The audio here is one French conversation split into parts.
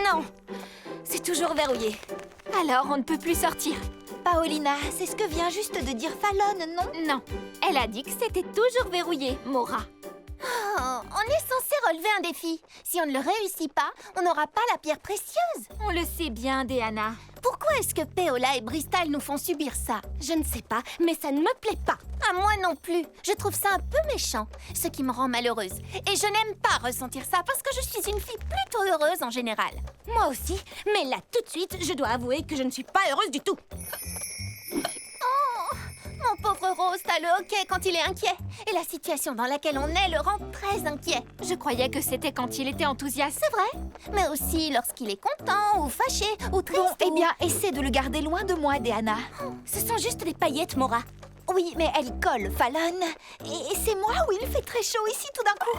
Non, c'est toujours verrouillé. Alors, on ne peut plus sortir. Paolina, c'est ce que vient juste de dire Fallon, non? Non, elle a dit que c'était toujours verrouillé, Mora. Oh, on est censé relever un défi. Si on ne le réussit pas, on n'aura pas la pierre précieuse. On le sait bien, Déana. Pourquoi est-ce que Péola et Bristol nous font subir ça? Je ne sais pas, mais ça ne me plaît pas. À moi non plus. Je trouve ça un peu méchant, ce qui me rend malheureuse. Et je n'aime pas ressentir ça parce que je suis une fille plutôt heureuse en général. Moi aussi, mais là, tout de suite, je dois avouer que je ne suis pas heureuse du tout. Oh, mon pauvre Rose a le hoquet quand il est inquiet. Et la situation dans laquelle on est le rend très inquiet. Je croyais que c'était quand il était enthousiaste. C'est vrai, mais aussi lorsqu'il est content ou fâché ou triste. Bon, eh bien, essaie de le garder loin de moi, Déana. Ce sont juste des paillettes, Mora. Oui, mais elles collent, Fallon. Et c'est moi où il fait très chaud ici tout d'un coup.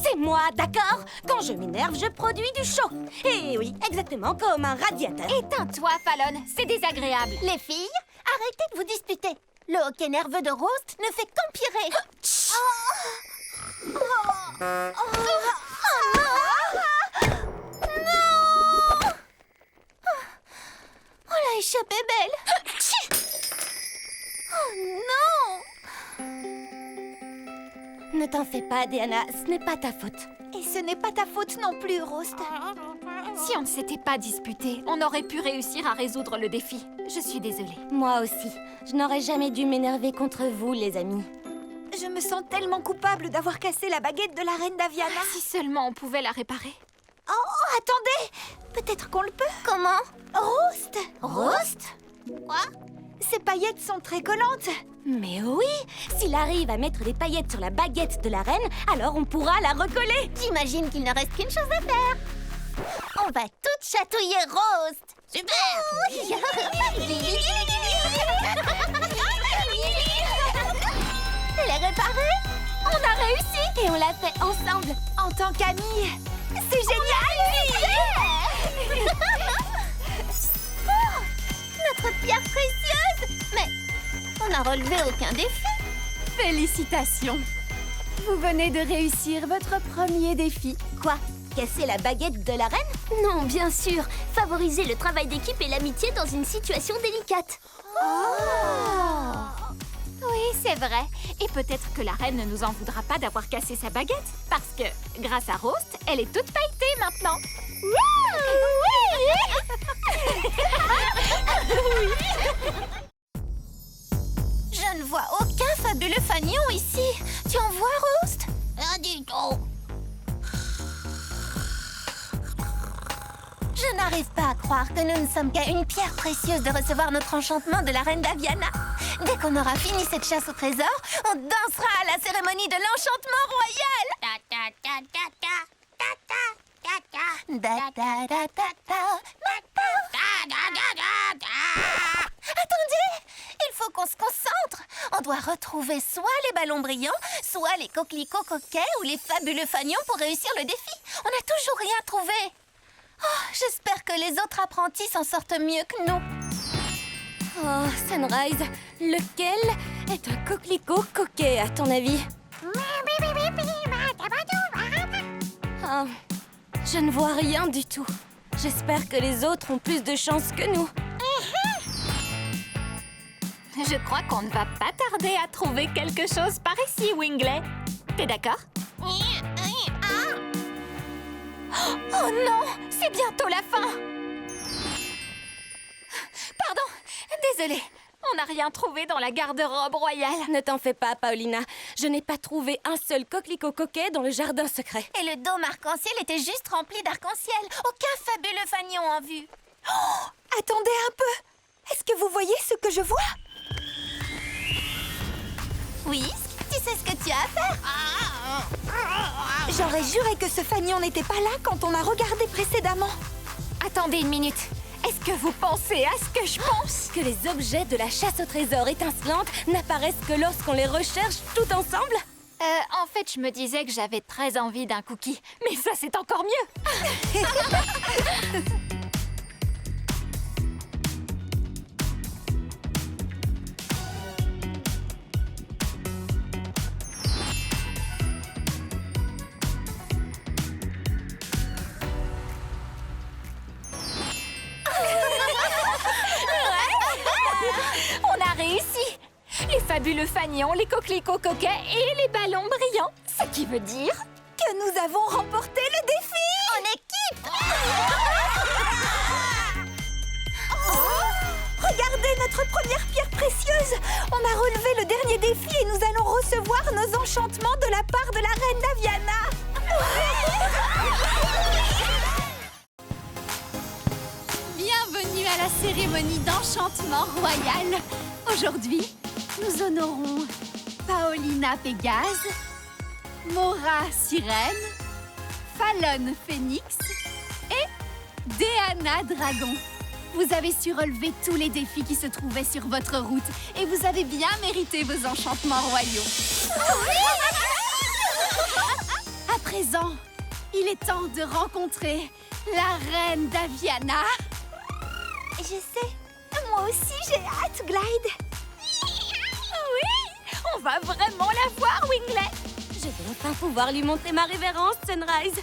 C'est moi, d'accord? Quand je m'énerve, je produis du chaud. Et oui, exactement comme un radiateur. Éteins-toi, Fallon, c'est désagréable. Les filles, arrêtez de vous disputer. Le hoquet nerveux de Roast ne fait qu'empirer. Non! Oh, la échappée belle. Oh non! Ne t'en fais pas, Déana, ce n'est pas ta faute. Et ce n'est pas ta faute non plus, Roast. Si on ne s'était pas disputé, on aurait pu réussir à résoudre le défi. Je suis désolée. Moi aussi. Je n'aurais jamais dû m'énerver contre vous, les amis. Je me sens tellement coupable d'avoir cassé la baguette de la reine d'Aviana. Si seulement on pouvait la réparer. Oh, attendez! Peut-être qu'on le peut. Comment? Roast! Roast? Quoi? Ces paillettes sont très collantes. Mais oui! S'il arrive à mettre des paillettes sur la baguette de la reine, alors on pourra la recoller. J'imagine qu'il ne reste qu'une chose à faire. On va toutes chatouiller Roast. Super! Elle est réparée? On a réussi! Et on l'a fait ensemble, en tant qu'amis. C'est génial! Oh, notre pierre précieuse! Mais on n'a relevé aucun défi. Félicitations! Vous venez de réussir votre premier défi. Quoi? Casser la baguette de la reine? Non, bien sûr. Favoriser le travail d'équipe et l'amitié dans une situation délicate. Oui, c'est vrai. Et peut-être que la reine ne nous en voudra pas d'avoir cassé sa baguette. Parce que, grâce à Roast, elle est toute pailletée maintenant. Je ne vois aucun fabuleux fanion ici. Tu en vois, Roast? Rien du tout. Je n'arrive pas à croire que nous ne sommes qu'à une pierre précieuse de recevoir notre enchantement de la reine d'Aviana. Dès qu'on aura fini cette chasse au trésor, on dansera à la cérémonie de l'enchantement royal. Attendez, il faut qu'on se concentre. On doit retrouver soit les ballons brillants, soit les coquelicots coquets ou les fabuleux fanions pour réussir le défi. On n'a toujours rien trouvé. Oh, j'espère que les autres apprentis s'en sortent mieux que nous. Oh, Sunrise, lequel est un coquelicot coquet, à ton avis? Ah, je ne vois rien du tout. J'espère que les autres ont plus de chance que nous. Je crois qu'on ne va pas tarder à trouver quelque chose par ici, Wingley. T'es d'accord? Oh non! C'est bientôt la fin! Pardon! Désolée. On n'a rien trouvé dans la garde-robe royale. Ne t'en fais pas, Paolina. Je n'ai pas trouvé un seul coquelicot coquet dans le jardin secret. Et le dôme arc-en-ciel était juste rempli d'arc-en-ciel. Aucun fabuleux fanion en vue. Oh, attendez un peu. Est-ce que vous voyez ce que je vois? Oui, tu sais ce que tu as à faire. J'aurais juré que ce fanion n'était pas là quand on a regardé précédemment. Attendez une minute. Est-ce que vous pensez à ce que je pense? Que les objets de la chasse au trésor étincelante n'apparaissent que lorsqu'on les recherche tout ensemble? En fait, je me disais que j'avais très envie d'un cookie. Mais ça, c'est encore mieux. fabuleux fanions, les coquelicots coquets et les ballons brillants. Ce qui veut dire que nous avons remporté le défi! En équipe! Regardez notre première pierre précieuse! On a relevé le dernier défi et nous allons recevoir nos enchantements de la part de la reine Daviana! Bienvenue à la cérémonie d'enchantement royal. Aujourd'hui, nous honorons Paolina Pégase, Mora Sirène, Fallon Phénix et Déana Dragon. Vous avez su relever tous les défis qui se trouvaient sur votre route et vous avez bien mérité vos enchantements royaux. À présent, il est temps de rencontrer la reine Daviana. Je sais, moi aussi j'ai hâte, Glide! oui, on va vraiment la voir, Winglet. Je vais enfin pouvoir lui montrer ma révérence, Sunrise.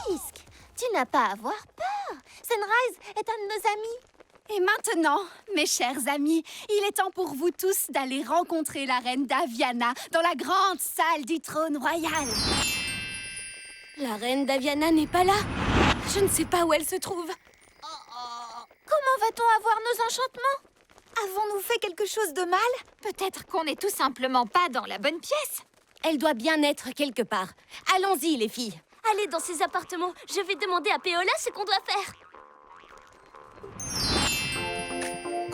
Whisk, tu n'as pas à avoir peur. Sunrise est un de nos amis. Et maintenant, mes chers amis, il est temps pour vous tous d'aller rencontrer la reine Daviana dans la grande salle du trône royal. La reine Daviana n'est pas là. Je ne sais pas où elle se trouve. Comment va-t-on avoir nos enchantements? Avons-nous fait quelque chose de mal? Peut-être qu'on n'est tout simplement pas dans la bonne pièce. Elle doit bien être quelque part. Allons-y, les filles. Allez dans ses appartements. Je vais demander à Péola ce qu'on doit faire.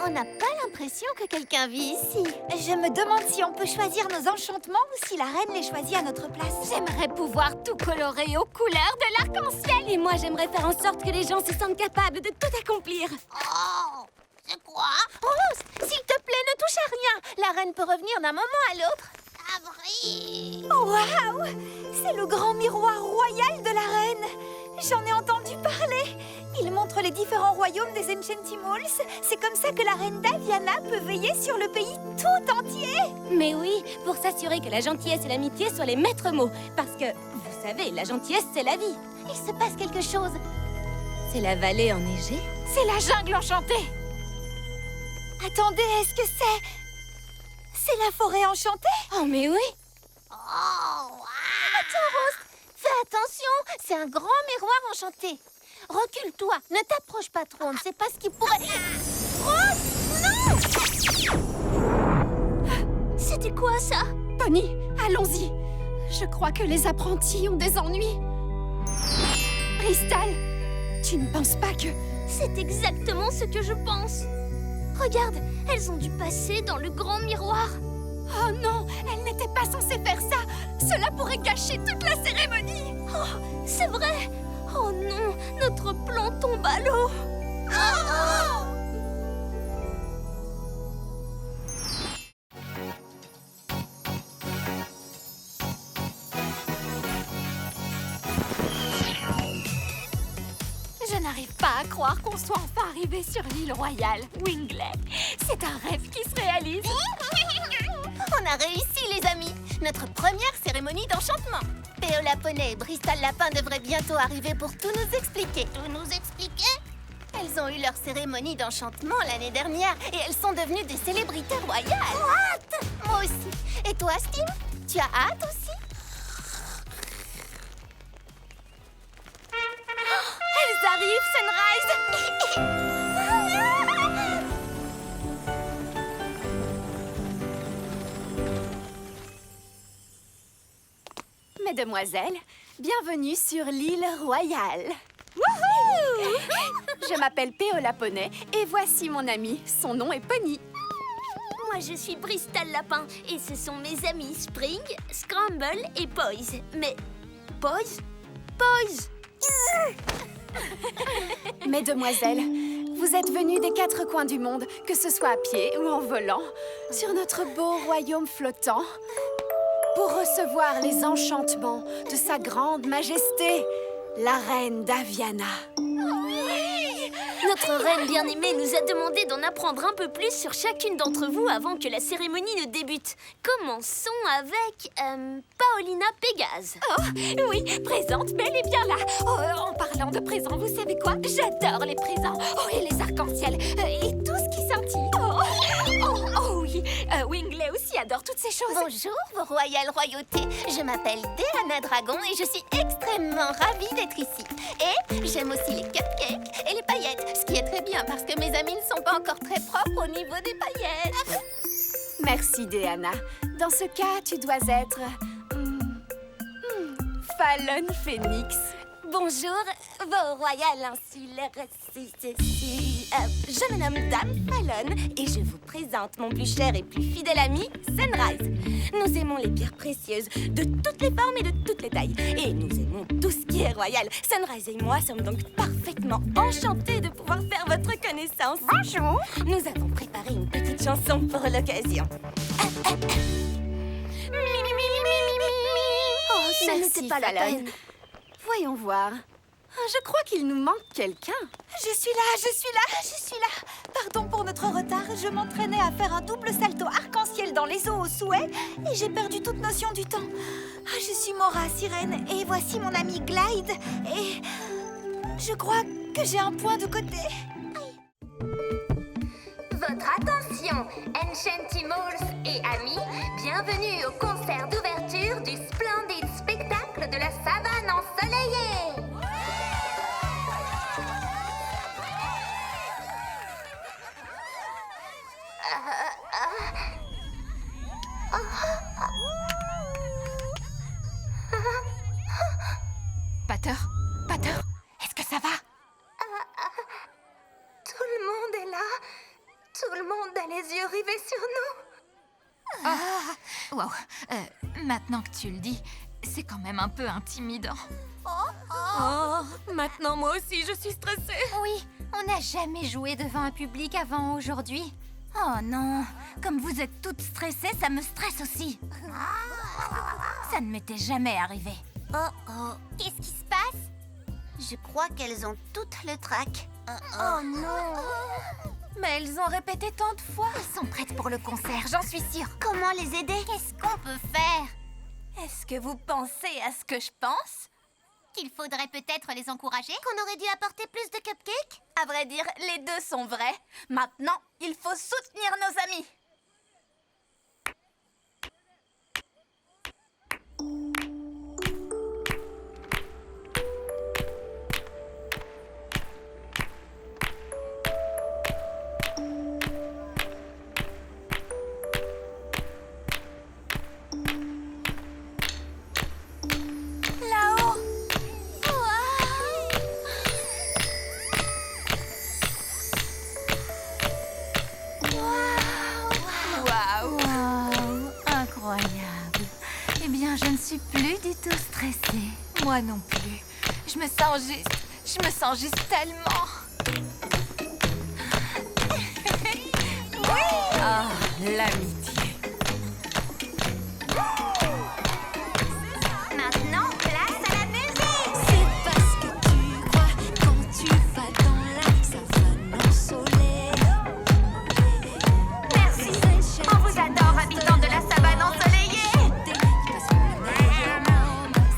On n'a pas l'impression que quelqu'un vit ici. Je me demande si on peut choisir nos enchantements ou si la reine les choisit à notre place. J'aimerais pouvoir tout colorer aux couleurs de l'arc-en-ciel. Et moi, j'aimerais faire en sorte que les gens se sentent capables de tout accomplir. Oh, c'est quoi? Rose, s'il te plaît, ne touche à rien. La reine peut revenir d'un moment à l'autre. Avril! Waouh! C'est le grand miroir royal de la reine! J'en ai entendu parler! Il montre les différents royaumes des Enchantimals. C'est comme ça que la reine Daviana peut veiller sur le pays tout entier! Mais oui, pour s'assurer que la gentillesse et l'amitié soient les maîtres mots. Parce que, vous savez, la gentillesse, c'est la vie. Il se passe quelque chose. C'est la vallée enneigée. C'est la jungle enchantée. Attendez, est-ce que c'est... C'est la forêt enchantée? Oh, mais oui. Oh, attends, Rose, fais attention, c'est un grand miroir enchanté. Recule-toi, ne t'approche pas trop, on ne sait pas ce qui pourrait... Rose, non! C'était quoi, ça? Pony, allons-y. Je crois que les apprentis ont des ennuis. Crystal, tu ne penses pas que... C'est exactement ce que je pense. Regarde, elles ont dû passer dans le grand miroir. Oh non, elles n'étaient pas censées faire ça. Cela pourrait gâcher toute la cérémonie. Oh, c'est vrai. Oh non, notre plan tombe à l'eau. Je n'arrive pas à croire qu'on soit enfin arrivé sur l'île royale, Winglet. C'est un rêve qui se réalise. On a réussi, les amis. Notre première cérémonie d'enchantement. Péola Poney et Bristol Lapin devraient bientôt arriver pour tout nous expliquer. Tout nous expliquer? Elles ont eu leur cérémonie d'enchantement l'année dernière et elles sont devenues des célébrités royales. Hâte! Moi aussi. Et toi, Steam? Tu as hâte aussi? Elles arrivent, Sunrise. Mesdemoiselles, bienvenue sur l'île royale. Je m'appelle Péola Poney et voici mon ami. Son nom est Pony. Moi, je suis Bristol Lapin et ce sont mes amis Spring, Scramble et Poise. Mais... Poise? Poise! Mesdemoiselles, vous êtes venues des 4 coins du monde, que ce soit à pied ou en volant, sur notre beau royaume flottant, pour recevoir les enchantements de sa grande majesté, la reine Daviana. Oui, Notre reine bien-aimée nous a demandé d'en apprendre un peu plus sur chacune d'entre vous avant que la cérémonie ne débute. Commençons avec Paolina Pégase. Oh, oui, présente, mais elle est bien là. Oh, en parlant de présents, vous savez quoi? J'adore les présents. Oh, et les arcs-en-ciel. Et tout ce qui scintille. Oh oui. Wingley aussi adore toutes ces choses. Bonjour, vos royales royautés. Je m'appelle Deanna Dragon et je suis extrêmement ravie d'être ici. Et j'aime aussi les cupcakes et les paillettes, ce qui est très bien parce que mes amis ne sont pas encore très propres au niveau des paillettes. Merci, Deanna. Dans ce cas, tu dois être... Fallon Phoenix. Bonjour, vos royales insulaires. Je me nomme Dame Fallon et je vous présente mon plus cher et plus fidèle ami, Sunrise. Nous aimons les pierres précieuses de toutes les formes et de toutes les tailles. Et nous aimons tout ce qui est royal. Sunrise et moi sommes donc parfaitement enchantés de pouvoir faire votre connaissance. Bonjour. Nous avons préparé une petite chanson pour l'occasion. Oh, ça n'était pas la peine. Voyons voir. Je crois qu'il nous manque quelqu'un. Je suis là. Pardon pour notre retard. Je m'entraînais à faire un double salto arc-en-ciel dans les eaux au souhait et j'ai perdu toute notion du temps. Je suis Mora, sirène, et voici mon ami Glide. Et je crois que j'ai un point de côté. Votre attention, Enchantimals et amis, bienvenue au concert d'ouverture du splendide spectacle de la savane ensoleillée. Pater, est-ce que ça va? Tout le monde est là. Tout le monde a les yeux rivés sur nous. Wow. Maintenant que tu le dis, c'est quand même un peu intimidant. Oh, maintenant moi aussi je suis stressée. Oui, on n'a jamais joué devant un public avant aujourd'hui. Oh non, comme vous êtes toutes stressées, ça me stresse aussi. Ça ne m'était jamais arrivé. Oh, qu'est-ce qui se passe? Je crois qu'elles ont toutes le trac. Oh non. Mais elles ont répété tant de fois. Elles sont prêtes pour le concert, j'en suis sûre. Comment les aider? Qu'est-ce qu'on peut faire? Est-ce que vous pensez à ce que je pense? Qu'il faudrait peut-être les encourager? Qu'on aurait dû apporter plus de cupcakes? À vrai dire, les deux sont vrais. Maintenant, il faut soutenir nos amis. Moi non plus. Je me sens juste tellement... Ah, l'amitié. Maintenant, place à la musique! C'est parce que tu crois quand tu vas dans la savane ensoleillée. Merci! On vous adore, habitants de la savane ensoleillée!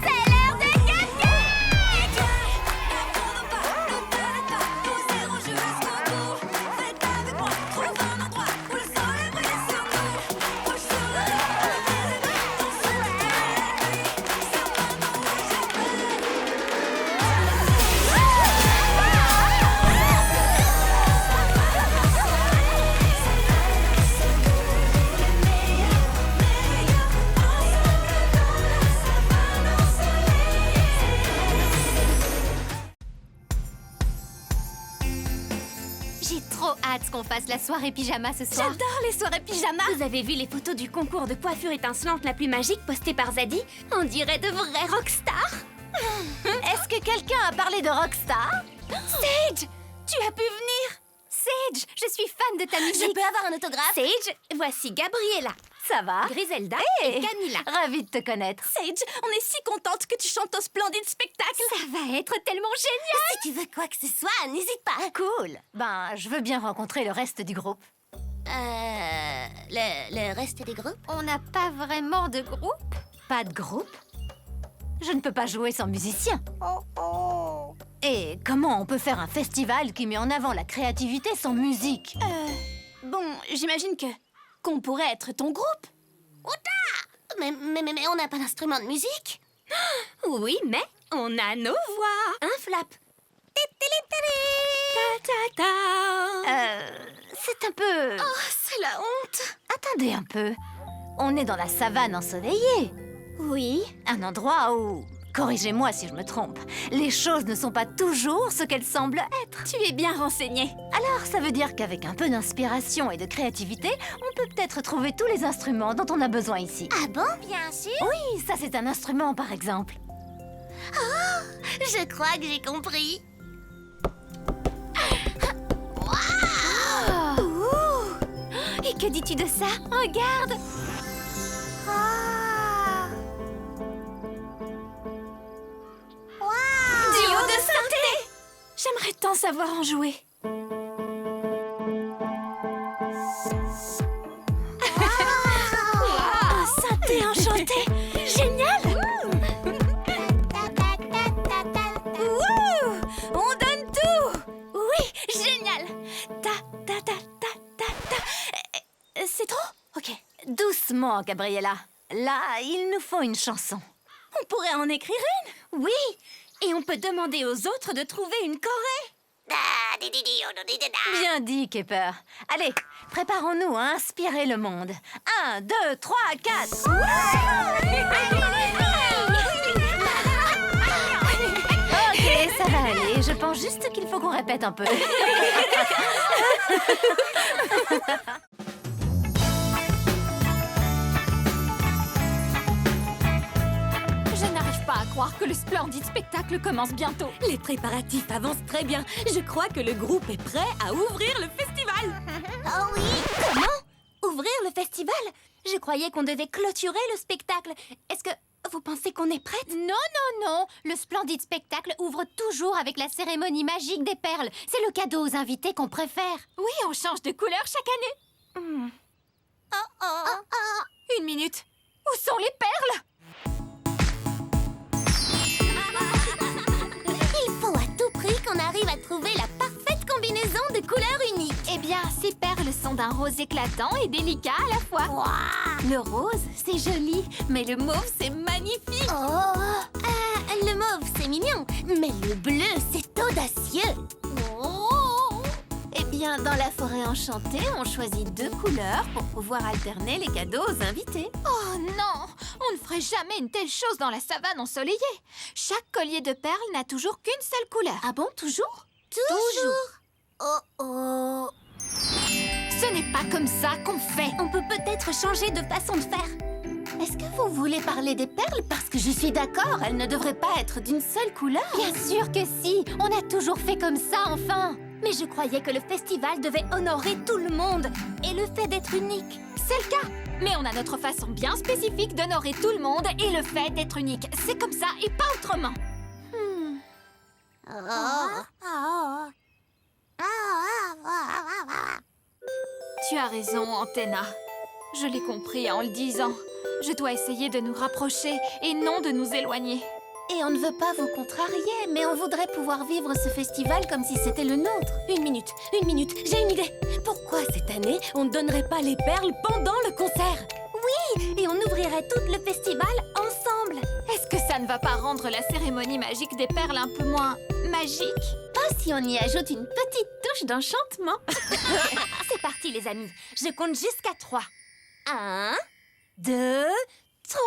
C'est l'heure des cupcakes! Ne t'arrête pas, posez au jeu jusqu'au bout. Faites avec moi, trouve un endroit où le soleil brille sur nous. Au soleil, on se J'ai trop hâte qu'on fasse la soirée pyjama ce soir. J'adore les soirées pyjama. Vous avez vu les photos du concours de coiffure étincelante la plus magique postée par Zadie? On dirait de vrais rockstars. Est-ce que quelqu'un a parlé de Rockstar? Sage, tu as pu venir? Sage, je suis fan de ta musique. Je peux avoir un autographe? Sage, voici Gabriella. Ça va? Griselda Hey, et Camilla. Ravie de te connaître. Sage, on est si contente que tu chantes au splendide spectacle. Ça va être tellement génial. Si tu veux quoi que ce soit, n'hésite pas. Cool. Ben, je veux bien rencontrer le reste du groupe. Le reste des groupes? On n'a pas vraiment de groupe. Pas de groupe? Je ne peux pas jouer sans musicien. Et comment on peut faire un festival qui met en avant la créativité sans musique? Bon, j'imagine qu'on pourrait être ton groupe. Mais on n'a pas d'instrument de musique. Oui, mais on a nos voix. Un flap. C'est un peu... Oh, c'est la honte. Attendez un peu. On est dans la savane ensoleillée. Oui. Un endroit où... Corrigez-moi si je me trompe. Les choses ne sont pas toujours ce qu'elles semblent être. Tu es bien renseignée. Alors, ça veut dire qu'avec un peu d'inspiration et de créativité, on peut peut-être trouver tous les instruments dont on a besoin ici. Ah bon? Bien sûr. Oui, ça c'est un instrument par exemple. Je crois que j'ai compris. Et que dis-tu de ça? Regarde. Duo de synthé. J'aimerais tant savoir en jouer. Un synthé enchanté. Génial. Wouh! On donne tout. Oui, génial. Ta ta ta ta ta ta. C'est trop? Ok. Doucement, Gabriella. Là, il nous faut une chanson. On pourrait en écrire une. Oui. Et on peut demander aux autres de trouver une choré. Bien dit, Kepper. Allez, préparons-nous à inspirer le monde. 1, 2, 3, 4. Ok, ça va aller. Je pense juste qu'il faut qu'on répète un peu. Je n'arrive pas à croire que le splendide spectacle commence bientôt. Les préparatifs avancent très bien. Je crois que le groupe est prêt à ouvrir le festival. Oh oui. Comment? Ouvrir le festival? Je croyais qu'on devait clôturer le spectacle. Est-ce que vous pensez qu'on est prête? Non, non, non. Le splendide spectacle ouvre toujours avec la cérémonie magique des perles. C'est le cadeau aux invités qu'on préfère. Oui, on change de couleur chaque année. Une minute. Où sont les perles? Il faut à tout prix qu'on arrive à trouver la parfaite combinaison de couleurs uniques. Eh bien, ces perles sont d'un rose éclatant et délicat à la fois. Le rose, c'est joli, mais le mauve, c'est magnifique. Le mauve, c'est mignon, mais le bleu, c'est audacieux. Eh bien, dans la forêt enchantée, on choisit 2 couleurs pour pouvoir alterner les cadeaux aux invités. Oh non, on ne ferait jamais une telle chose dans la savane ensoleillée. Chaque collier de perles n'a toujours qu'une seule couleur. Ah bon, toujours? Oh. Ce n'est pas comme ça qu'on fait. On peut peut-être changer de façon de faire. Est-ce que vous voulez parler des perles? Parce que je suis d'accord, elles ne devraient pas être d'une seule couleur. Bien sûr que si, on a toujours fait comme ça, enfin. Mais je croyais que le festival devait honorer tout le monde. Et le fait d'être unique. C'est le cas. Mais on a notre façon bien spécifique d'honorer tout le monde et le fait d'être unique. C'est comme ça et pas autrement. Tu as raison, Antenna. Je l'ai compris en le disant. Je dois essayer de nous rapprocher et non de nous éloigner. Et on ne veut pas vous contrarier, mais on voudrait pouvoir vivre ce festival comme si c'était le nôtre. Une minute, j'ai une idée. Pourquoi cette année, on ne donnerait pas les perles pendant le concert? Et on ouvrirait tout le festival ensemble. Est-ce que ça ne va pas rendre la cérémonie magique des perles un peu moins magique? Pas si on y ajoute une petite touche d'enchantement. C'est parti les amis, je compte jusqu'à 3. 1, 2, 3.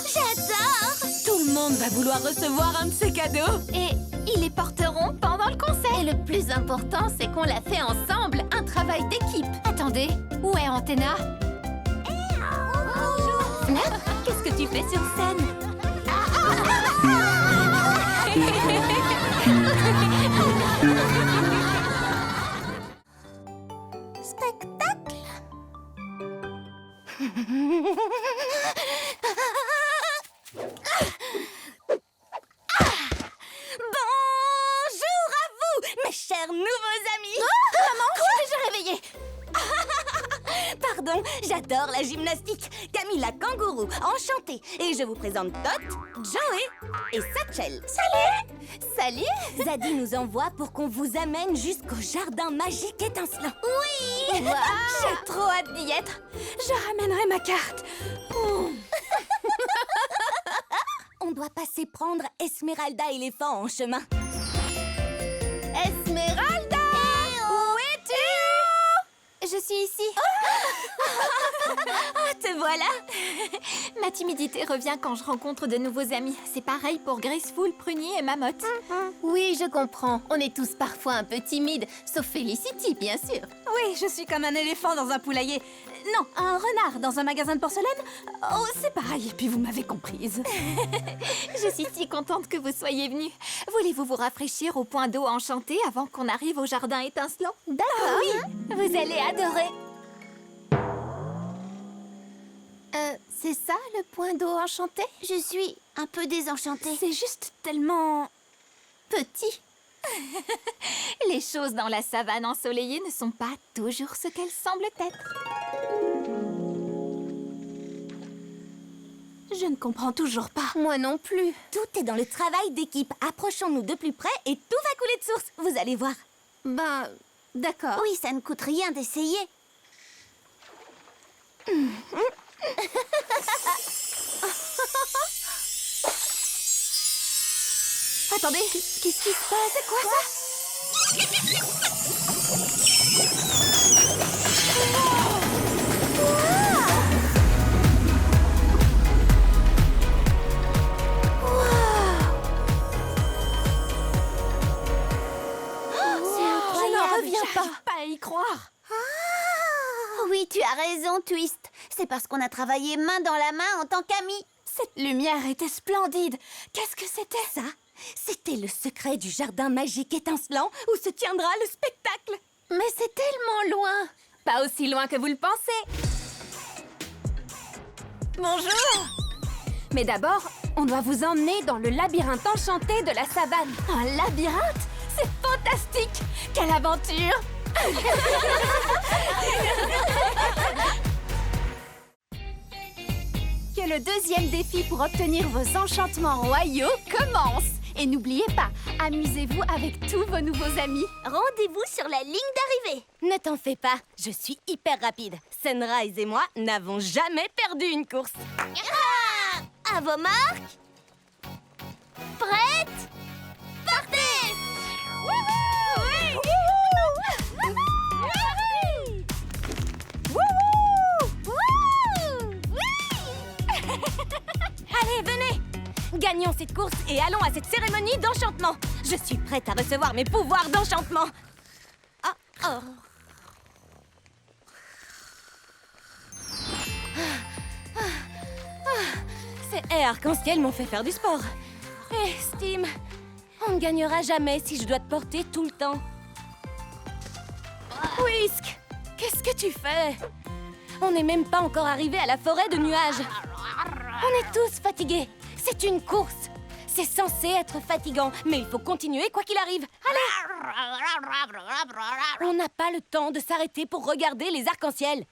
J'adore. Tout le monde va vouloir recevoir un de ces cadeaux. Et ils les porteront pendant le concert. Et le plus important, c'est qu'on l'a fait ensemble, un travail d'équipe. Attendez, où est Antenna? Flap, qu'est-ce que tu fais sur scène? Bonjour à vous, mes chers nouveaux amis. Maman, je suis déjà réveillée. Pardon, j'adore la gymnastique. Camilla Kangourou, enchantée. Et je vous présente Tot, Joey et Satchel. Salut. Zadie nous envoie pour qu'on vous amène jusqu'au jardin magique étincelant. Oui. J'ai trop hâte d'y être. Je ramènerai ma carte. On doit passer prendre Esmeralda éléphant en chemin. Esmeralda. Où es-tu? Je suis ici. Ah, te voilà. Ma timidité revient quand je rencontre de nouveaux amis. C'est pareil pour Graceful, Prunier et Mamotte. Oui, je comprends. On est tous parfois un peu timides, sauf Felicity, bien sûr. Oui, je suis comme un éléphant dans un poulailler. Non, un renard dans un magasin de porcelaine. Oh, c'est pareil, et puis vous m'avez comprise. Je suis si contente que vous soyez venus. Voulez-vous vous rafraîchir au point d'eau enchanté avant qu'on arrive au jardin étincelant? D'accord. Oui, vous allez adorer. C'est ça, le point d'eau enchanté? Je suis un peu désenchantée. C'est juste tellement... Petit. Les choses dans la savane ensoleillée ne sont pas toujours ce qu'elles semblent être. Je ne comprends toujours pas. Moi non plus. Tout est dans le travail d'équipe. Approchons-nous de plus près et tout va couler de source. Vous allez voir. Ben, d'accord. Oui, ça ne coûte rien d'essayer. Attendez, qu'est-ce qui se passe? C'est quoi ça? Je n'en reviens pas. Pas à y croire. Oui, tu as raison, Twist. C'est parce qu'on a travaillé main dans la main en tant qu'amis. Cette lumière était splendide. Qu'est-ce que c'était? Ça, c'était le secret du jardin magique étincelant où se tiendra le spectacle. Mais c'est tellement loin. Pas aussi loin que vous le pensez. Bonjour. Mais d'abord, on doit vous emmener dans le labyrinthe enchanté de la savane. Un labyrinthe? C'est fantastique. Quelle aventure! Que le deuxième défi pour obtenir vos enchantements royaux commence. Et n'oubliez pas, amusez-vous avec tous vos nouveaux amis. Rendez-vous sur la ligne d'arrivée. Ne t'en fais pas, je suis hyper rapide. Sunrise et moi n'avons jamais perdu une course. À vos marques. Prêtes? Partez! Allez, venez! Gagnons cette course et allons à cette cérémonie d'enchantement. Je suis prête à recevoir mes pouvoirs d'enchantement. Ces haies arc-en-ciel m'ont fait faire du sport. Eh, Steam, on ne gagnera jamais si je dois te porter tout le temps. Whisk, qu'est-ce que tu fais? On n'est même pas encore arrivé à la forêt de nuages. On est tous fatigués. C'est une course. C'est censé être fatigant, mais il faut continuer quoi qu'il arrive. Allez! On n'a pas le temps de s'arrêter pour regarder les arcs-en-ciel.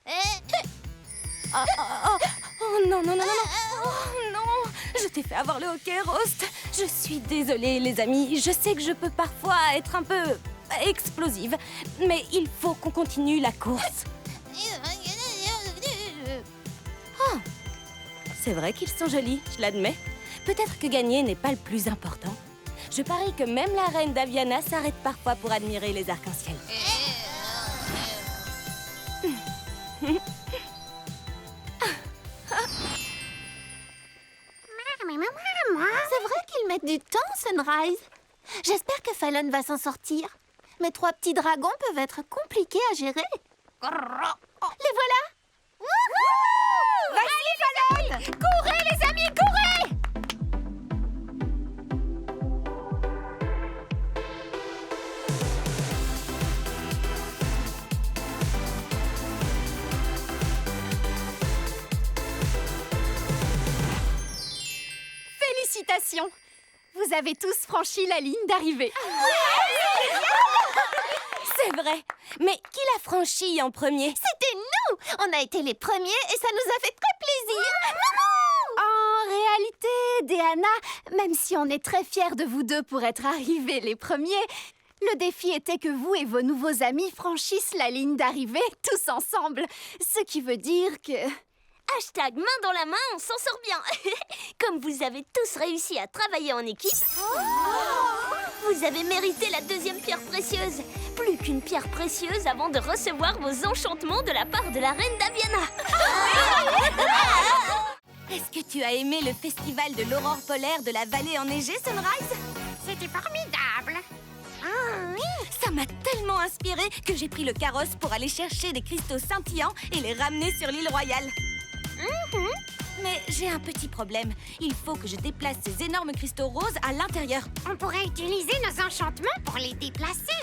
Oh non, non, non, non, non. Oh non, je t'ai fait avoir le hockey, Rost. Je suis désolée, les amis. Je sais que je peux parfois être un peu explosive, mais il faut qu'on continue la course. Oh, c'est vrai qu'ils sont jolis, je l'admets. Peut-être que gagner n'est pas le plus important. Je parie que même la reine Daviana s'arrête parfois pour admirer les arcs-en-ciel. C'est vrai qu'ils mettent du temps, Sunrise. J'espère que Fallon va s'en sortir. Mes 3 petits dragons peuvent être compliqués à gérer. Les voilà! Vas-y, Fallon! Courez, les amis, courez! Félicitations! Vous avez tous franchi la ligne d'arrivée. C'est vrai. Mais qui l'a franchi en premier? C'était nous! On a été les premiers et ça nous a fait très plaisir. En réalité, Diana, même si on est très fiers de vous deux pour être arrivés les premiers, le défi était que vous et vos nouveaux amis franchissent la ligne d'arrivée tous ensemble. Ce qui veut dire que... Hashtag main dans la main, on s'en sort bien. Comme vous avez tous réussi à travailler en équipe, vous avez mérité la deuxième pierre précieuse. Plus qu'une pierre précieuse avant de recevoir vos enchantements de la part de la reine Daviana. Est-ce que tu as aimé le festival de l'aurore polaire de la vallée enneigée, Sunrise? C'était formidable. Ça m'a tellement inspirée que j'ai pris le carrosse pour aller chercher des cristaux scintillants et les ramener sur l'île royale. Mais j'ai un petit problème. Il faut que je déplace ces énormes cristaux roses à l'intérieur. On pourrait utiliser nos enchantements pour les déplacer.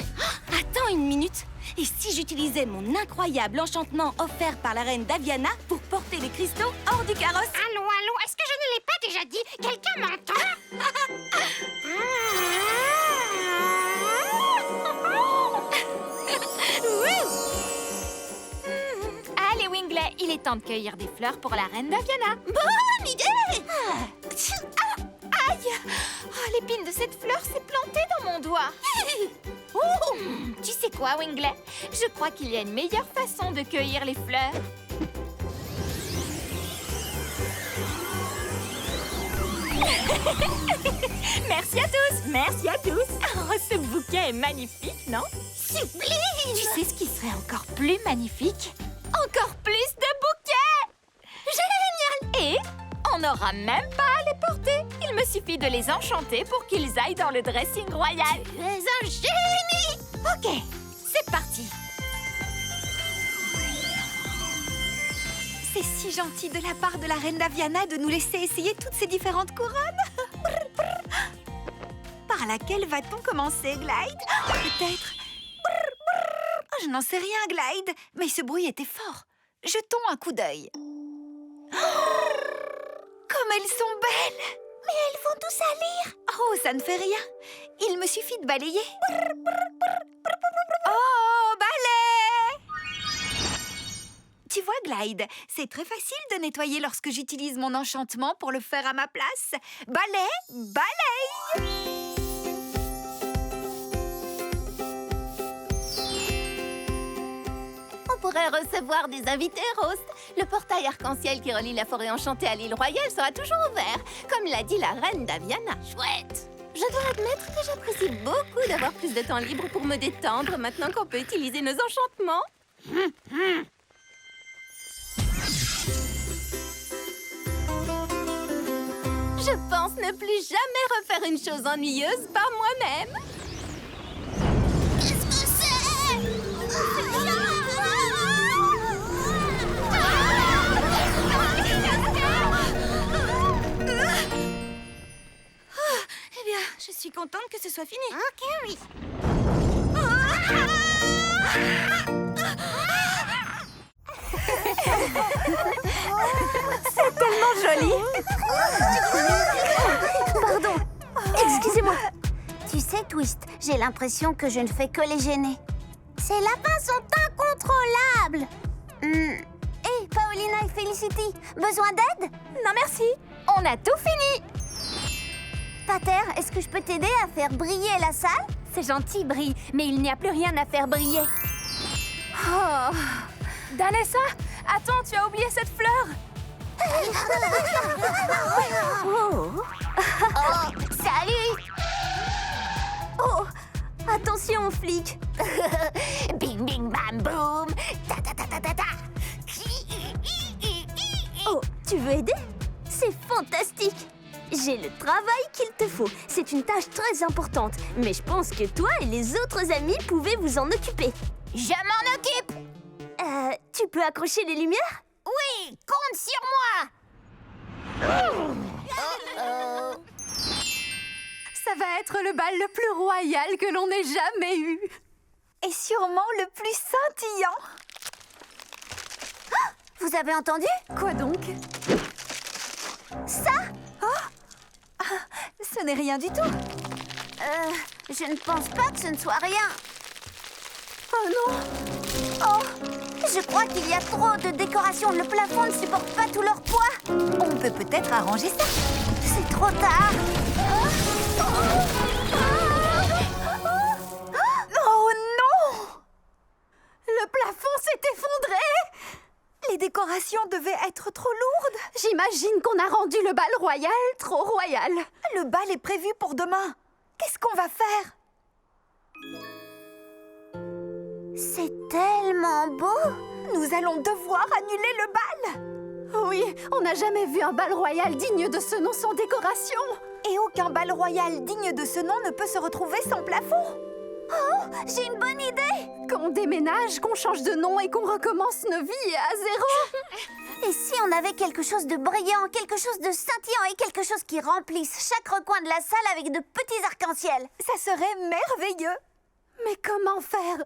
Attends une minute. Et si j'utilisais mon incroyable enchantement offert par la reine Daviana pour porter les cristaux hors du carrosse? Allô, est-ce que je ne l'ai pas déjà dit? Quelqu'un m'entend? Allez, Wingley, il est temps de cueillir des fleurs pour la reine Daviana. Bonne idée! Aïe! Oh, l'épine de cette fleur s'est plantée dans mon doigt. Tu sais quoi, Wingley? Je crois qu'il y a une meilleure façon de cueillir les fleurs. Merci à tous! Merci à tous! Oh, ce bouquet est magnifique, non? Sublime! Tu sais ce qui serait encore plus magnifique? Encore plus de bouquets! Génial! Et on n'aura même pas à les porter. Il me suffit de les enchanter pour qu'ils aillent dans le dressing royal. Tu es un génie! Ok, c'est parti. C'est si gentil de la part de la reine Daviana de nous laisser essayer toutes ces différentes couronnes. Par laquelle va-t-on commencer, Glide? Peut-être... Oh, je n'en sais rien, Glide, mais ce bruit était fort. Jetons un coup d'œil. Comme elles sont belles! Mais elles vont tout salir! Oh, ça ne fait rien. Il me suffit de balayer. Oh, balai! Tu vois, Glide, c'est très facile de nettoyer lorsque j'utilise mon enchantement pour le faire à ma place. Balai, balaye! On pourrait recevoir des invités, Rose. Le portail arc-en-ciel qui relie la forêt enchantée à l'île royale sera toujours ouvert, comme l'a dit la reine Daviana. Chouette. Je dois admettre que j'apprécie beaucoup d'avoir plus de temps libre pour me détendre maintenant qu'on peut utiliser nos enchantements. Je pense ne plus jamais refaire une chose ennuyeuse par moi-même. Qu'est-ce que c'est? Eh bien, je suis contente que ce soit fini. Ok, oui. Joli. Pardon, excusez-moi. Tu sais, Twist, j'ai l'impression que je ne fais que les gêner. Ces lapins sont incontrôlables. Hé, Paolina et Felicity, besoin d'aide? Non, merci. On a tout fini. Pater, est-ce que je peux t'aider à faire briller la salle? C'est gentil, Brie, mais il n'y a plus rien à faire briller. Oh. Danessa, attends, tu as oublié cette fleur. Oh, salut! Oh, attention, flic. Bing, bing, bam, boum! Ta, ta, ta, ta, ta, ta. Oh, tu veux aider? C'est fantastique! J'ai le travail qu'il te faut. C'est une tâche très importante. Mais je pense que toi et les autres amis pouvez vous en occuper. Je m'en occupe! Tu peux accrocher les lumières? Oui, compte sur moi! Ça va être le bal le plus royal que l'on ait jamais eu. Et sûrement le plus scintillant. Vous avez entendu? Quoi donc? Ça? ce n'est rien du tout. Je ne pense pas que ce ne soit rien. Oh non! Oh, je crois qu'il y a trop de décorations. Le plafond ne supporte pas tout leur poids. On peut peut-être arranger ça. C'est trop tard. Oh non! Le plafond s'est effondré! Les décorations devaient être trop lourdes. J'imagine qu'on a rendu le bal royal trop royal. Le bal est prévu pour demain. Qu'est-ce qu'on va faire? C'est tellement beau. Nous allons devoir annuler le bal. Oui, on n'a jamais vu un bal royal digne de ce nom sans décoration. Et aucun bal royal digne de ce nom ne peut se retrouver sans plafond. J'ai une bonne idée. Qu'on déménage, qu'on change de nom et qu'on recommence nos vies à zéro. Et si on avait quelque chose de brillant, quelque chose de scintillant et quelque chose qui remplisse chaque recoin de la salle avec de petits arcs-en-ciel? Ça serait merveilleux. Mais comment faire?